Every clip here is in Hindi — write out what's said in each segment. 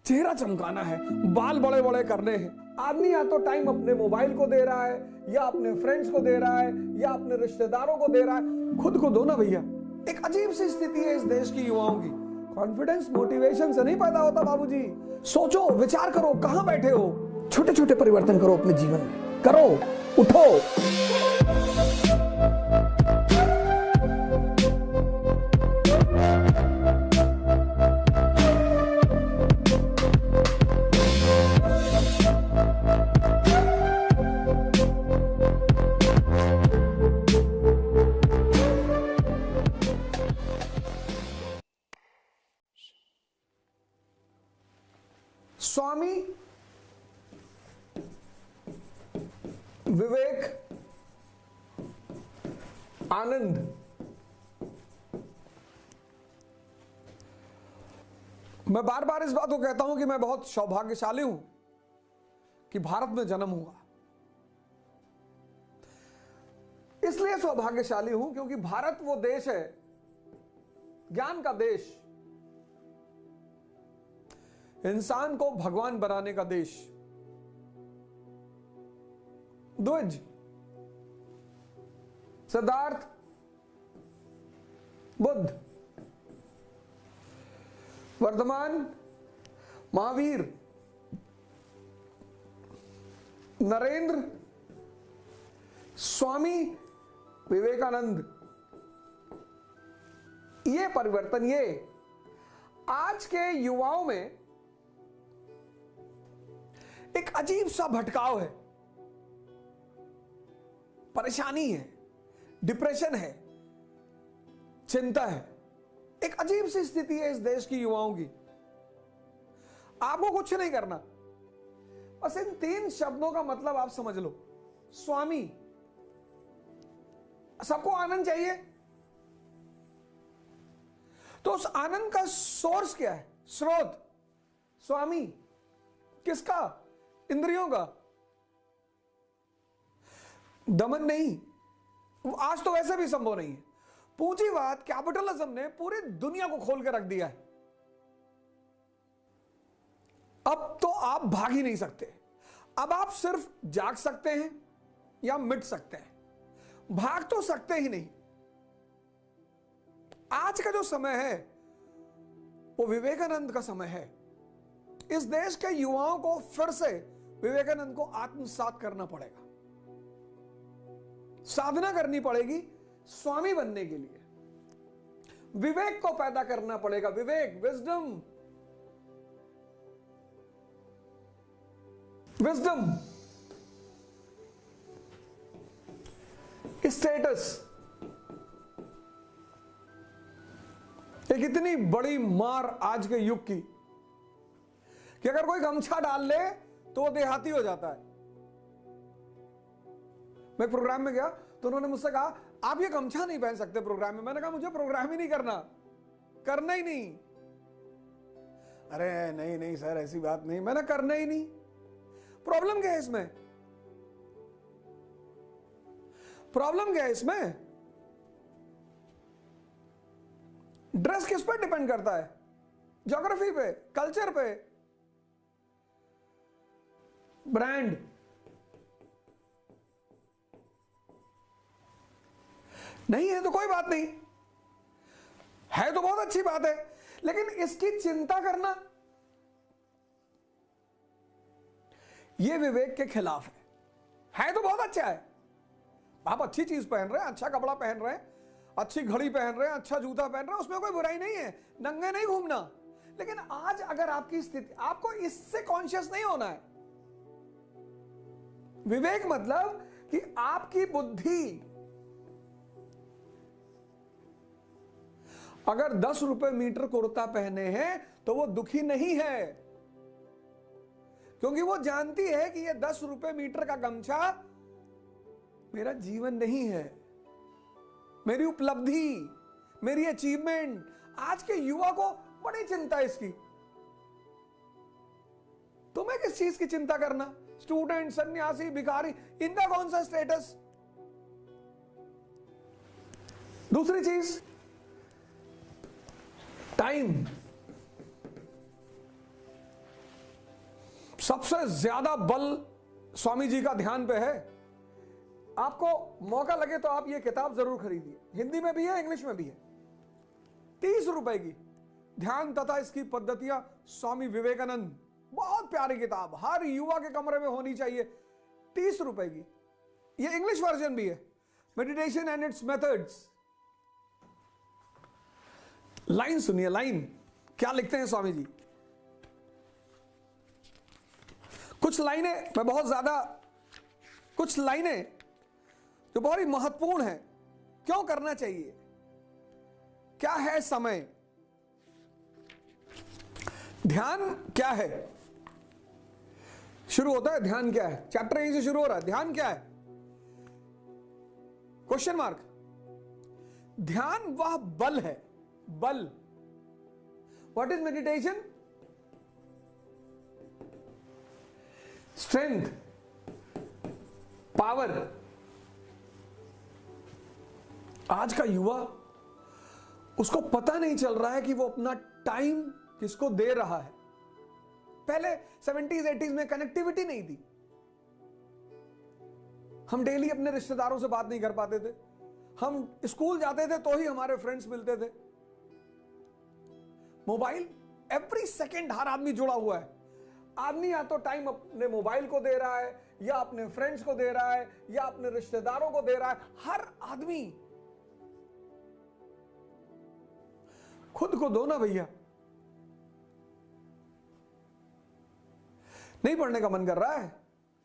चेहरा चमकाना है, बाल बड़े बड़े करने हैं। आदमी या तो टाइम अपने मोबाइल को दे रहा है, या अपने फ्रेंड्स को दे रहा है, या अपने रिश्तेदारों को दे रहा है। खुद को दो ना भैया। एक अजीब सी स्थिति है इस देश की युवाओं की। कॉन्फिडेंस मोटिवेशन से नहीं पैदा होता बाबूजी। सोचो, विचार करो, कहां बैठे हो। छोटे छोटे परिवर्तन करो अपने जीवन में, करो, उठो। स्वामी विवेक आनंद मैं बार बार इस बात को कहता हूं कि मैं बहुत सौभाग्यशाली हूं कि भारत में जन्म हुआ। इसलिए सौभाग्यशाली हूं क्योंकि भारत वो देश है, ज्ञान का देश, इंसान को भगवान बनाने का देश। द्विज, सिद्धार्थ, बुद्ध, वर्धमान, महावीर, नरेंद्र, स्वामी विवेकानंद। ये परिवर्तन, ये आज के युवाओं में एक अजीब सा भटकाव है, परेशानी है, डिप्रेशन है, चिंता है। एक अजीब सी स्थिति है इस देश की युवाओं की। आपको कुछ नहीं करना, बस इन 3 शब्दों का मतलब आप समझ लो। स्वामी, सबको आनंद चाहिए, तो उस आनंद का सोर्स क्या है, स्रोत? स्वामी किसका? इंद्रियों का। दमन नहीं, आज तो वैसे भी संभव नहीं है। पूंजीवाद, कैपिटलिज्म ने पूरी दुनिया को खोल के रख दिया है। अब तो आप भाग ही नहीं सकते। अब आप सिर्फ जाग सकते हैं या मिट सकते हैं, भाग तो सकते ही नहीं। आज का जो समय है वो विवेकानंद का समय है। इस देश के युवाओं को फिर से विवेकानंद को आत्मसात करना पड़ेगा, साधना करनी पड़ेगी स्वामी बनने के लिए। विवेक को पैदा करना पड़ेगा, विवेक, विजडम, विजडम, स्टेटस। एक इतनी बड़ी मार आज के युग की कि अगर कोई गमछा डाल ले तो वो देहाती हो जाता है। मैं प्रोग्राम में गया तो उन्होंने मुझसे कहा, आप ये गमछा नहीं पहन सकते प्रोग्राम में। मैंने कहा, मुझे प्रोग्राम ही नहीं करना, करना ही नहीं। अरे नहीं नहीं सर, ऐसी बात नहीं, मैंने करना ही नहीं। प्रॉब्लम क्या है इसमें? प्रॉब्लम क्या है इसमें? ड्रेस किस पर डिपेंड करता है? ज्योग्राफी पे, कल्चर पे, ब्रांड। नहीं है तो कोई बात नहीं, है तो बहुत अच्छी बात है, लेकिन इसकी चिंता करना यह विवेक के खिलाफ है तो बहुत अच्छा है। आप अच्छी चीज पहन रहे हैं, अच्छा कपड़ा पहन रहे हैं, अच्छी घड़ी पहन रहे हैं, अच्छा जूता पहन रहे हैं, उसमें कोई बुराई नहीं है, नंगे नहीं घूमना। लेकिन आज अगर आपकी स्थिति, आपको इससे कॉन्शियस नहीं होना है। विवेक मतलब कि आपकी बुद्धि अगर 10 रुपए मीटर कुर्ता पहने हैं तो वो दुखी नहीं है, क्योंकि वो जानती है कि ये 10 रुपए मीटर का गमछा मेरा जीवन नहीं है, मेरी उपलब्धि, मेरी अचीवमेंट। आज के युवा को बड़ी चिंता है इसकी। तुम्हें किस चीज की चिंता करना? स्टूडेंट, सन्यासी, भिखारी, इनका कौन सा स्टेटस? दूसरी चीज, टाइम। सबसे ज्यादा बल स्वामी जी का ध्यान पे है। आपको मौका लगे तो आप ये किताब जरूर खरीदिए, हिंदी में भी है, इंग्लिश में भी है। 30 रुपए की, ध्यान तथा इसकी पद्धतियां, स्वामी विवेकानंद। बहुत प्यारी किताब, हर युवा के कमरे में होनी चाहिए। 30 रुपए की, ये इंग्लिश वर्जन भी है, meditation and it's methods. Line सुनिए, लाइन क्या लिखते हैं स्वामी जी। कुछ लाइनें मैं बहुत ज्यादा, कुछ लाइनें जो बहुत ही महत्वपूर्ण है। क्यों करना चाहिए, क्या है समय, ध्यान क्या है। शुरू होता है ध्यान क्या है, चैप्टर यहीं से शुरू हो रहा है। ध्यान क्या है, क्वेश्चन मार्क। ध्यान वह बल है, बल। What is meditation? Strength, power. आज का युवा, उसको पता नहीं चल रहा है कि वो अपना टाइम किसको दे रहा है। पहले 70s 80s में कनेक्टिविटी नहीं थी, हम डेली अपने रिश्तेदारों से बात नहीं कर पाते थे, हम स्कूल जाते थे तो ही हमारे फ्रेंड्स मिलते थे। मोबाइल एवरी सेकेंड हर आदमी जुड़ा हुआ है। आदमी या तो टाइम अपने मोबाइल को दे रहा है, या अपने फ्रेंड्स को दे रहा है, या अपने रिश्तेदारों को दे रहा है। हर आदमी। खुद को दो ना भैया। नहीं पढ़ने का मन कर रहा है,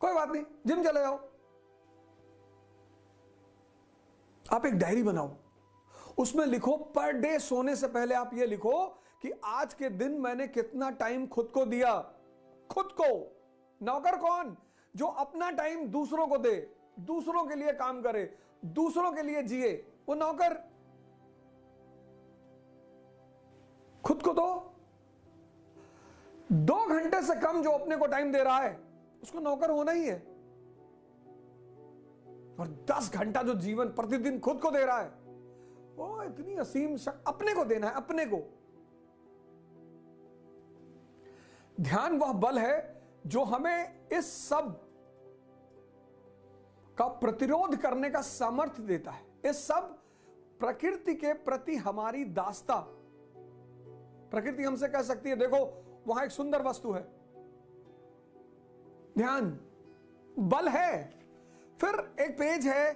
कोई बात नहीं, जिम चले जाओ। आप एक डायरी बनाओ, उसमें लिखो, पर डे सोने से पहले आप ये लिखो कि आज के दिन मैंने कितना टाइम खुद को दिया। खुद को। नौकर कौन? जो अपना टाइम दूसरों को दे, दूसरों के लिए काम करे, दूसरों के लिए जिए, वो नौकर। खुद को दो। 2 घंटे से कम जो अपने को टाइम दे रहा है, उसको नौकर होना ही है। और 10 घंटा जो जीवन प्रतिदिन खुद को दे रहा है, वो इतनी असीम अपने को देना है, अपने को। ध्यान वह बल है जो हमें इस सब का प्रतिरोध करने का सामर्थ्य देता है। इस सब प्रकृति के प्रति हमारी दास्ता। प्रकृति हमसे कह सकती है, देखो वहां एक सुंदर वस्तु है। ध्यान बल है। फिर एक पेज है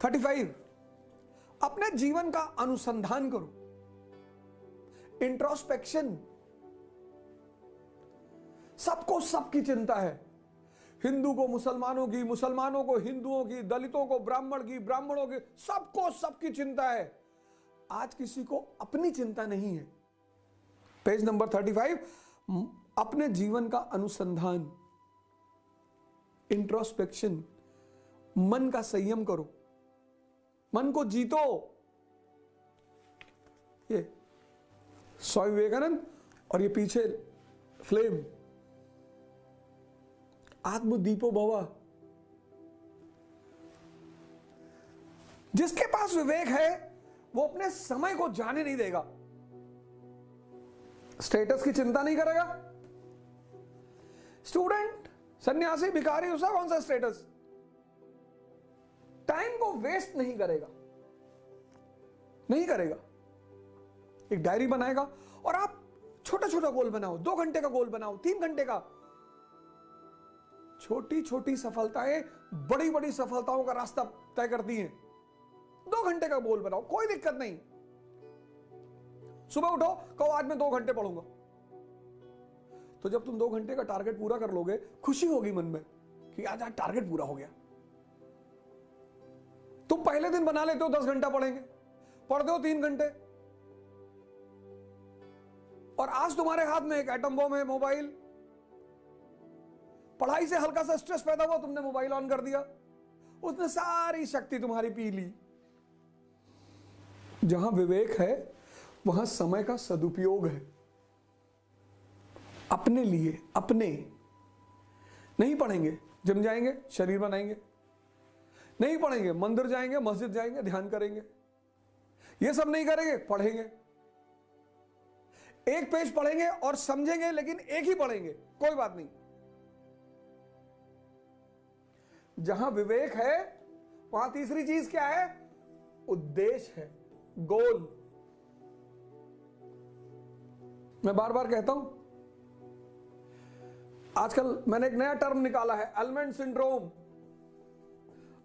35, अपने जीवन का अनुसंधान करो, इंट्रोस्पेक्शन। सबको सबकी चिंता है, हिंदू को मुसलमानों की, मुसलमानों को हिंदुओं की, दलितों को ब्राह्मण की, ब्राह्मणों की, सबको सबकी चिंता है। आज किसी को अपनी चिंता नहीं है। पेज नंबर 35, अपने जीवन का अनुसंधान, इंट्रोस्पेक्शन। मन का संयम करो, मन को जीतो। ये स्वामी विवेकानंद, और ये पीछे फ्लेम, आत्मदीपो भव। जिसके पास विवेक है वो अपने समय को जाने नहीं देगा, स्टेटस की चिंता नहीं करेगा। स्टूडेंट, सन्यासी, भिखारी, उसका कौन सा स्टेटस? टाइम को वेस्ट नहीं करेगा, नहीं करेगा। एक डायरी बनाएगा और आप छोटा छोटा गोल बनाओ, 2 घंटे का गोल बनाओ, 3 घंटे का। छोटी छोटी सफलताएं बड़ी बड़ी सफलताओं का रास्ता तय करती हैं। 2 घंटे का गोल बनाओ, कोई दिक्कत नहीं। सुबह उठो, कहो आज मैं 2 घंटे पढ़ूंगा। तो जब तुम 2 घंटे का टारगेट पूरा कर लोगे, खुशी होगी मन में कि आज टारगेट पूरा हो गया। तुम पहले दिन बना लेते हो 10 घंटा पढ़ेंगे, पढ़ते हो 3 घंटे, और आज तुम्हारे हाथ में एक एटम बम है, मोबाइल। पढ़ाई से हल्का सा स्ट्रेस पैदा हुआ, तुमने मोबाइल ऑन कर दिया, उसने सारी शक्ति तुम्हारी पी ली। जहां विवेक है वहां समय का सदुपयोग है। अपने लिए, अपने नहीं पढ़ेंगे, जिम जाएंगे, शरीर बनाएंगे। नहीं पढ़ेंगे, मंदिर जाएंगे, मस्जिद जाएंगे, ध्यान करेंगे। ये सब नहीं करेंगे, पढ़ेंगे। एक पेज पढ़ेंगे और समझेंगे, लेकिन एक ही पढ़ेंगे, कोई बात नहीं। जहां विवेक है वहां तीसरी चीज क्या है? उद्देश्य है, गोल। मैं बार बार कहता हूं, आजकल मैंने एक नया टर्म निकाला है, एलिमेंट सिंड्रोम।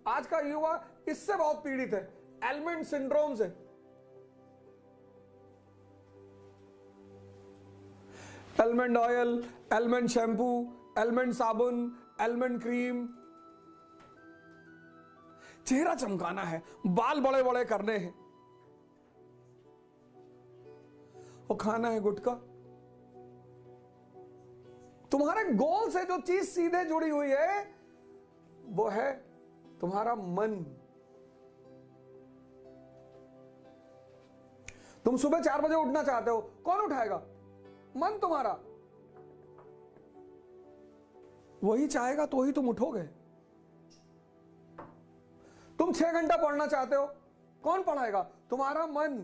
आज का युवा इससे बहुत पीड़ित है, एलिमेंट सिंड्रोम से। Element oil, element shampoo, element साबुन, एलिमेंट क्रीम। चेहरा चमकाना है, बाल बड़े बड़े करने हैं, और खाना है गुटखा। तुम्हारे गोल से जो चीज सीधे जुड़ी हुई है वो है तुम्हारा मन। तुम सुबह 4 बजे उठना चाहते हो, कौन उठाएगा? मन तुम्हारा। वही चाहेगा तो ही तुम उठोगे। तुम 6 घंटा पढ़ना चाहते हो, कौन पढ़ाएगा? तुम्हारा मन।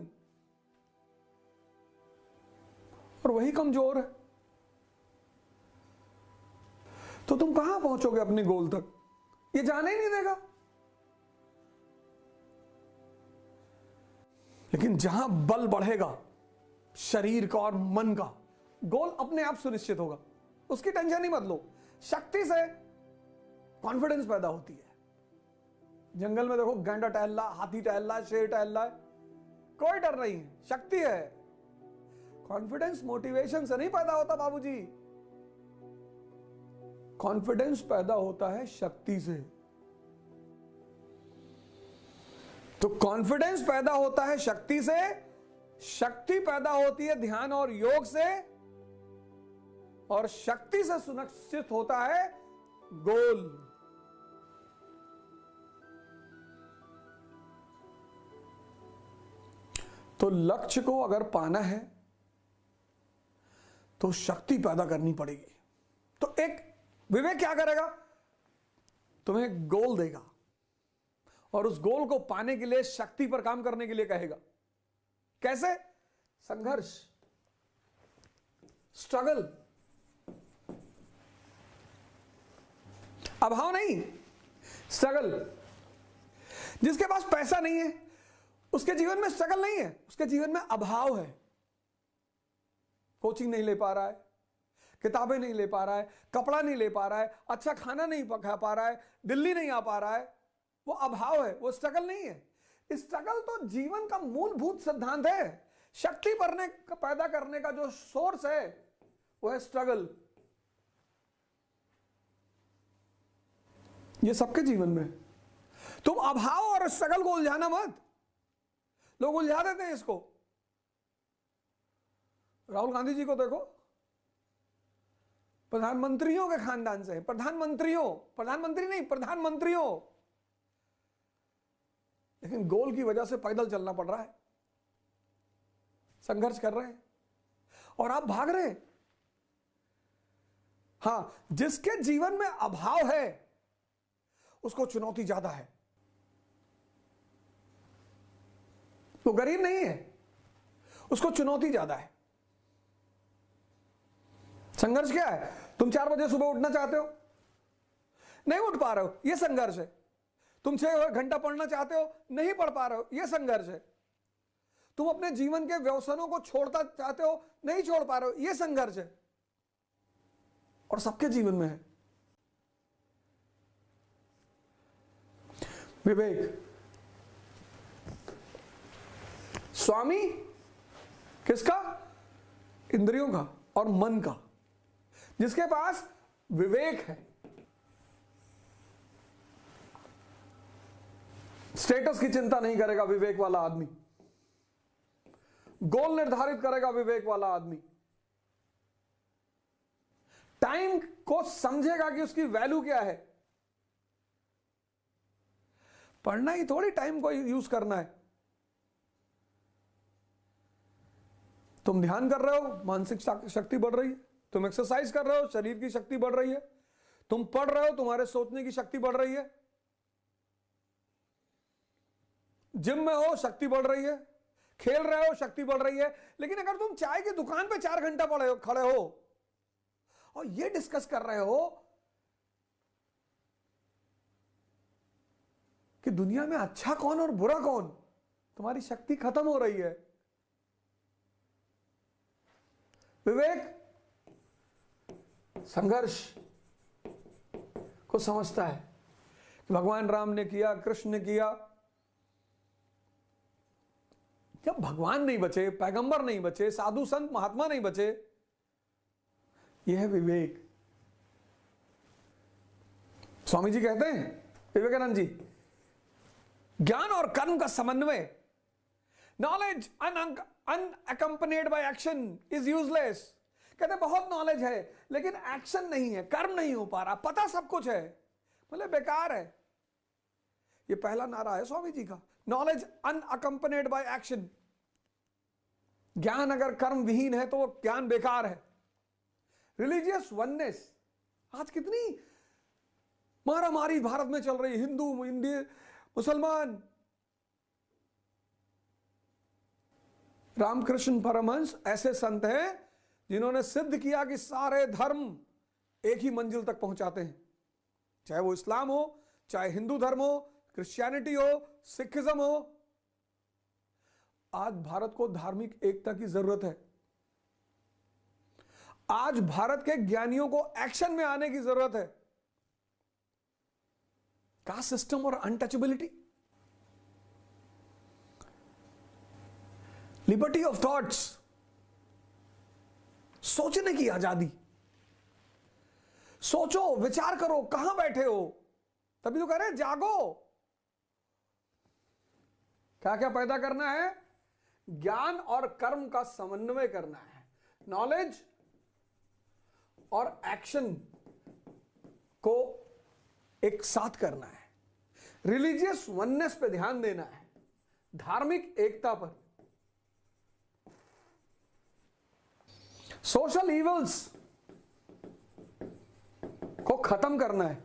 और वही कमजोर है, तो तुम कहां पहुंचोगे अपने गोल तक? ये जाने ही नहीं देगा। लेकिन जहां बल बढ़ेगा शरीर का और मन का, गोल अपने आप सुनिश्चित होगा, उसकी टेंशन ही मत लो। शक्ति से कॉन्फिडेंस पैदा होती है। जंगल में देखो, गैंडा टहल रहा, हाथी टहल रहा, शेर टहल रहा है, कोई डर नहीं है, शक्ति है। कॉन्फिडेंस मोटिवेशन से नहीं पैदा होता बाबूजी, कॉन्फिडेंस पैदा होता है शक्ति से। तो कॉन्फिडेंस पैदा होता है शक्ति से, शक्ति पैदा होती है ध्यान और योग से, और शक्ति से सुनिश्चित होता है गोल। तो लक्ष्य को अगर पाना है तो शक्ति पैदा करनी पड़ेगी। तो एक विवेक क्या करेगा? तुम्हें गोल देगा और उस गोल को पाने के लिए शक्ति पर काम करने के लिए कहेगा। कैसे? संघर्ष, स्ट्रगल, अभाव नहीं, स्ट्रगल। जिसके पास पैसा नहीं है उसके जीवन में स्ट्रगल नहीं है, उसके जीवन में अभाव है। कोचिंग नहीं ले पा रहा है, किताबें नहीं ले पा रहा है, कपड़ा नहीं ले पा रहा है, अच्छा खाना नहीं खा पा रहा है, दिल्ली नहीं आ पा रहा है, वो अभाव है, वो स्ट्रगल नहीं है। स्ट्रगल तो जीवन का मूलभूत सिद्धांत है। शक्ति पैदा करने का जो सोर्स है वो है स्ट्रगल। ये सबके जीवन में। तुम अभाव और स्ट्रगल को उलझाना मत। लोग उलझा देते हैं इसको। राहुल गांधी जी को देखो, प्रधानमंत्रियों के खानदान से, प्रधानमंत्री नहीं, प्रधानमंत्रियों, लेकिन गोल की वजह से पैदल चलना पड़ रहा है, संघर्ष कर रहे हैं, और आप भाग रहे हैं। हां, जिसके जीवन में अभाव है उसको चुनौती ज्यादा है। वो गरीब नहीं है, उसको चुनौती ज्यादा है। संघर्ष क्या है? तुम 4 बजे सुबह उठना चाहते हो, नहीं उठ पा रहे हो, यह संघर्ष है। तुम 6 घंटा पढ़ना चाहते हो, नहीं पढ़ पा रहे हो, यह संघर्ष है। तुम अपने जीवन के व्यसनों को छोड़ना चाहते हो, नहीं छोड़ पा रहे हो, यह संघर्ष है। और सबके जीवन में है। विवेक स्वामी किसका? इंद्रियों का और मन का। जिसके पास विवेक है, स्टेटस की चिंता नहीं करेगा विवेक वाला आदमी, गोल निर्धारित करेगा विवेक वाला आदमी, टाइम को समझेगा कि उसकी वैल्यू क्या है। पढ़ना ही थोड़ी टाइम को यूज करना है। तुम ध्यान कर रहे हो, मानसिक शक्ति बढ़ रही है। तुम एक्सरसाइज कर रहे हो, शरीर की शक्ति बढ़ रही है। तुम पढ़ रहे हो, तुम्हारे सोचने की शक्ति बढ़ रही है। जिम में हो, शक्ति बढ़ रही है। खेल रहे हो, शक्ति बढ़ रही है। लेकिन अगर तुम चाय की दुकान पे 4 घंटा खड़े हो और ये डिस्कस कर रहे हो कि दुनिया में अच्छा कौन और बुरा कौन, तुम्हारी शक्ति खत्म हो रही है। विवेक संघर्ष को समझता है कि भगवान राम ने किया, कृष्ण ने किया। जब भगवान नहीं बचे, पैगंबर नहीं बचे, साधु संत महात्मा नहीं बचे, यह है विवेक। स्वामी जी कहते हैं, विवेकानंद जी, ज्ञान और कर्म का समन्वय, knowledge unaccompanied by action is useless. कहते बहुत नॉलेज है लेकिन एक्शन नहीं है, कर्म नहीं हो पा रहा, पता सब कुछ है, बोले बेकार है। ये पहला नारा है स्वामी जी का, नॉलेज अनअकम्पनीड बाय एक्शन। ज्ञान अगर कर्म विहीन है तो वो ज्ञान बेकार है। रिलीजियस वननेस, आज कितनी मारामारी भारत में चल रही है, हिंदू इंडिया मुसलमान। रामकृष्ण परमहंस ऐसे संत हैं जिन्होंने सिद्ध किया कि सारे धर्म एक ही मंजिल तक पहुंचाते हैं, चाहे वो इस्लाम हो, चाहे हिंदू धर्म हो, क्रिश्चियनिटी हो, सिखिज्म हो। आज भारत को धार्मिक एकता की जरूरत है। आज भारत के ज्ञानियों को एक्शन में आने की जरूरत है। कास्ट सिस्टम और अनटचेबिलिटी, लिबर्टी ऑफ थॉट्स, सोचने की आजादी। सोचो, विचार करो, कहां बैठे हो, तभी तो कह रहे हैं जागो। क्या क्या पैदा करना है? ज्ञान और कर्म का समन्वय करना है, नॉलेज और एक्शन को एक साथ करना है, रिलीजियस वननेस पे ध्यान देना है, धार्मिक एकता पर, सोशल इवल्स को खत्म करना है,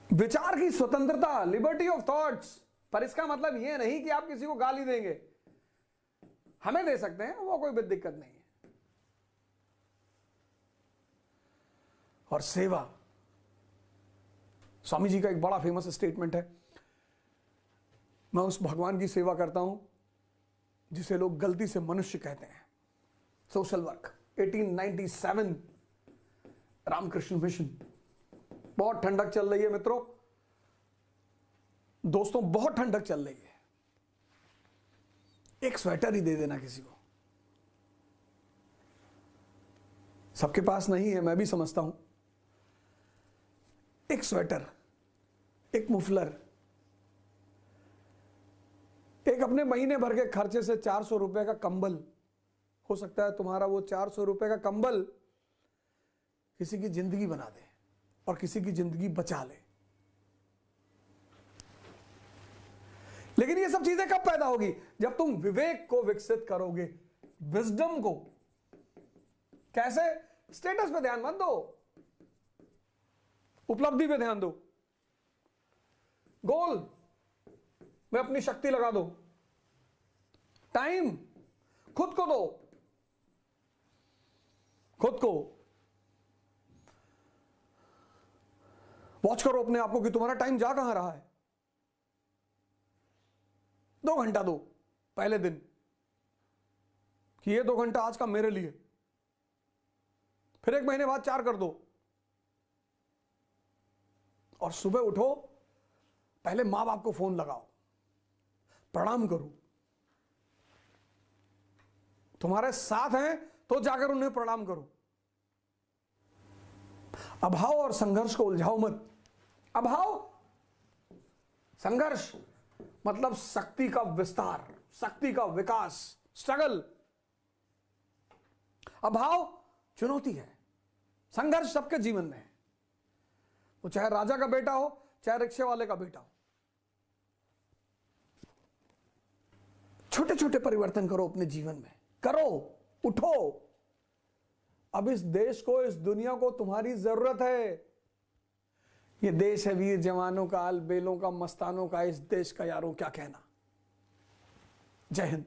विचार की स्वतंत्रता, लिबर्टी ऑफ थॉट्स। पर इसका मतलब यह नहीं कि आप किसी को गाली देंगे, हमें दे सकते हैं, वो कोई भी दिक्कत नहीं है। और सेवा, स्वामी जी का एक बड़ा फेमस स्टेटमेंट है, मैं उस भगवान की सेवा करता हूं जिसे लोग गलती से मनुष्य कहते हैं। Social work 1897, Ramakrishna Mission. बहुत ठंडक चल रही है मित्रों, दोस्तों, बहुत ठंडक चल रही है। एक स्वेटर ही दे देना किसी को, सबके पास नहीं है, मैं भी समझता हूं। एक स्वेटर, एक मुफलर, एक अपने महीने भर के खर्चे से 400 रुपए का कंबल। हो सकता है तुम्हारा वो 400 रुपए का कंबल किसी की जिंदगी बना दे और किसी की जिंदगी बचा ले। लेकिन ये सब चीजें कब पैदा होगी? जब तुम विवेक को विकसित करोगे, विजडम को। कैसे? स्टेटस पे ध्यान मत दो, उपलब्धि पे ध्यान दो, गोल में अपनी शक्ति लगा दो, टाइम खुद को दो, खुद को वॉच करो अपने आप को कि तुम्हारा टाइम जा कहां रहा है। 2 घंटा दो पहले दिन कि ये 2 घंटा आज का मेरे लिए, फिर 1 महीने बाद 4 कर दो। और सुबह उठो, पहले मां बाप को फोन लगाओ, प्रणाम करो। तुम्हारे साथ हैं तो जाकर उन्हें प्रणाम करो। अभाव और संघर्ष को उलझाओ मत। अभाव, संघर्ष मतलब शक्ति का विस्तार, शक्ति का विकास, स्ट्रगल। अभाव चुनौती है, संघर्ष सबके जीवन में है। वो चाहे राजा का बेटा हो, चाहे रिक्शे वाले का बेटा हो। छोटे छोटे परिवर्तन करो अपने जीवन में, करो, उठो। अब इस देश को, इस दुनिया को तुम्हारी जरूरत है। ये देश है वीर जवानों का, अलबेलों का, मस्तानों का। इस देश का यारों क्या कहना। जय हिंद।